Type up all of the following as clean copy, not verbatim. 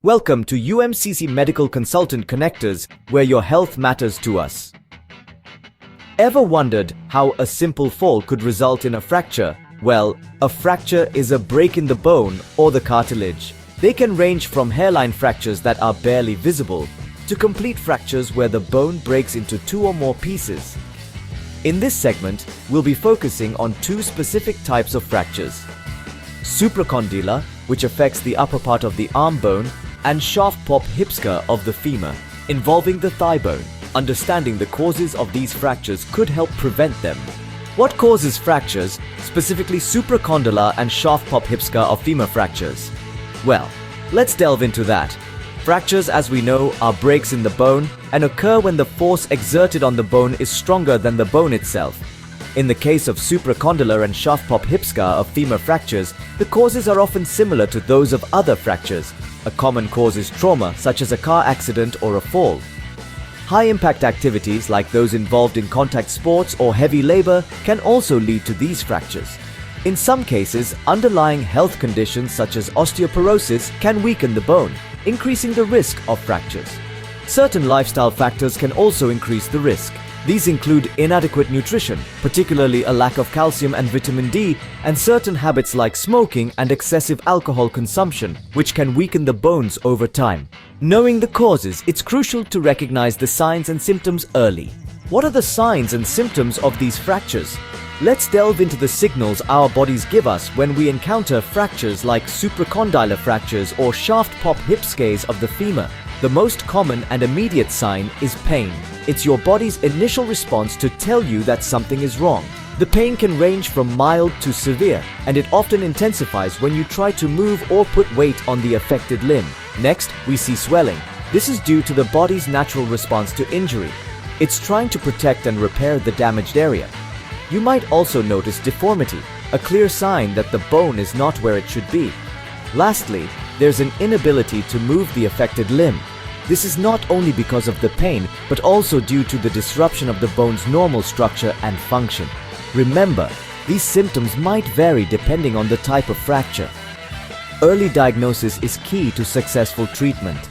Welcome to UMCC Medical Consultant Connectors, where your health matters to us. Ever wondered how a simple fall could result in a fracture? Well, a fracture is a break in the bone or the cartilage. They can range from hairline fractures that are barely visible to complete fractures where the bone breaks into two or more pieces. In this segment, we'll be focusing on two specific types of fractures: supracondylar, which affects the upper part of the arm bone, and shaft-pop-hipska of the femur, involving the thigh bone. Understanding the causes of these fractures could help prevent them. What causes fractures, specifically supracondylar and shaft-pop-hipska of femur fractures? Well, let's delve into that. Fractures, as we know, are breaks in the bone and occur when the force exerted on the bone is stronger than the bone itself. In the case of supracondylar and shaft-pop-hipska of femur fractures, the causes are often similar to those of other fractures. A common cause is trauma, such as a car accident or a fall. High-impact activities like those involved in contact sports or heavy labor can also lead to these fractures. In some cases, underlying health conditions such as osteoporosis can weaken the bone, increasing the risk of fractures. Certain lifestyle factors can also increase the risk. These include inadequate nutrition, particularly a lack of calcium and vitamin D, and certain habits like smoking and excessive alcohol consumption, which can weaken the bones over time. Knowing the causes, it's crucial to recognize the signs and symptoms early. What are the signs and symptoms of these fractures? Let's delve into the signals our bodies give us when we encounter fractures like supracondylar fractures or shaft-pop-hipska of the femur. The most common and immediate sign is pain. It's your body's initial response to tell you that something is wrong. The pain can range from mild to severe, and it often intensifies when you try to move or put weight on the affected limb. Next, we see swelling. This is due to the body's natural response to injury. It's trying to protect and repair the damaged area. You might also notice deformity, a clear sign that the bone is not where it should be. Lastly, there's an inability to move the affected limb. This is not only because of the pain, but also due to the disruption of the bone's normal structure and function. Remember, these symptoms might vary depending on the type of fracture. Early diagnosis is key to successful treatment.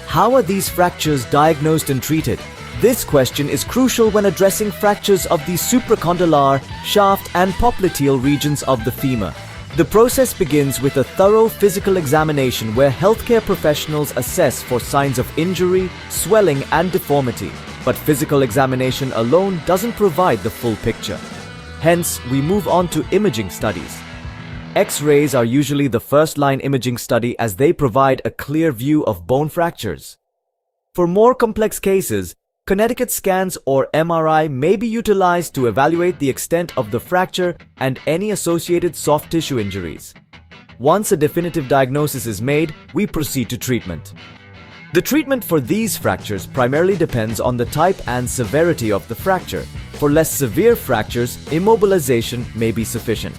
How are these fractures diagnosed and treated? This question is crucial when addressing fractures of the supracondylar, shaft, and popliteal regions of the femur. The process begins with a thorough physical examination where healthcare professionals assess for signs of injury, swelling, and deformity. But physical examination alone doesn't provide the full picture. Hence, we move on to imaging studies. X-rays are usually the first-line imaging study as they provide a clear view of bone fractures. For more complex cases, Connecticut scans or MRI may be utilized to evaluate the extent of the fracture and any associated soft tissue injuries. Once a definitive diagnosis is made, we proceed to treatment. The treatment for these fractures primarily depends on the type and severity of the fracture. For less severe fractures, immobilization may be sufficient.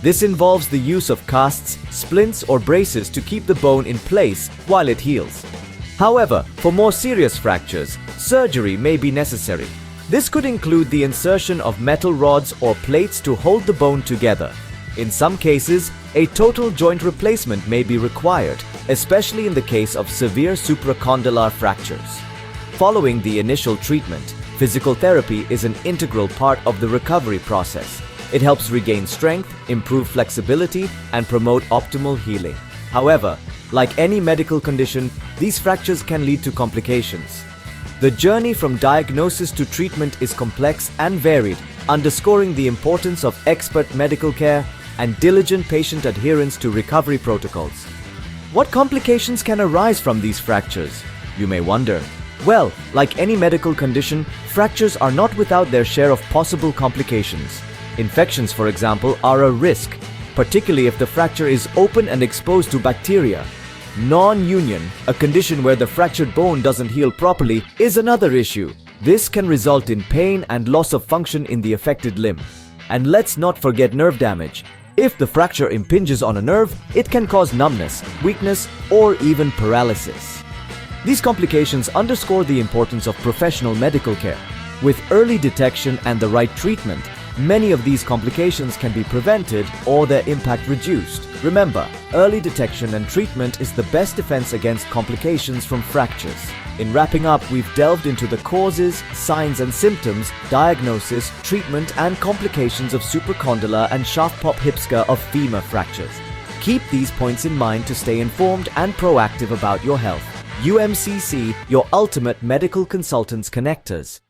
This involves the use of casts, splints, or braces to keep the bone in place while it heals. However, for more serious fractures, surgery may be necessary. This could include the insertion of metal rods or plates to hold the bone together. In some cases, a total joint replacement may be required, especially in the case of severe supracondylar fractures. Following the initial treatment, physical therapy is an integral part of the recovery process. It helps regain strength, improve flexibility, and promote optimal healing. However, like any medical condition, these fractures can lead to complications. The journey from diagnosis to treatment is complex and varied, underscoring the importance of expert medical care and diligent patient adherence to recovery protocols. What complications can arise from these fractures? You may wonder. Well, like any medical condition, fractures are not without their share of possible complications. Infections, for example, are a risk, particularly if the fracture is open and exposed to bacteria. Non-union, a condition where the fractured bone doesn't heal properly, is another issue. This can result in pain and loss of function in the affected limb. And let's not forget nerve damage. If the fracture impinges on a nerve, it can cause numbness, weakness, or even paralysis. These complications underscore the importance of professional medical care. With early detection and the right treatment, Many of these complications can be prevented or their impact reduced. Remember, early detection and treatment is the best defense against complications from fractures. In wrapping up, we've delved into the causes, signs and symptoms, diagnosis, treatment and complications of supracondylar and shaft-pop-hipsker of femur fractures. Keep these points in mind to stay informed and proactive about your health. UMCC, your ultimate medical consultants connectors.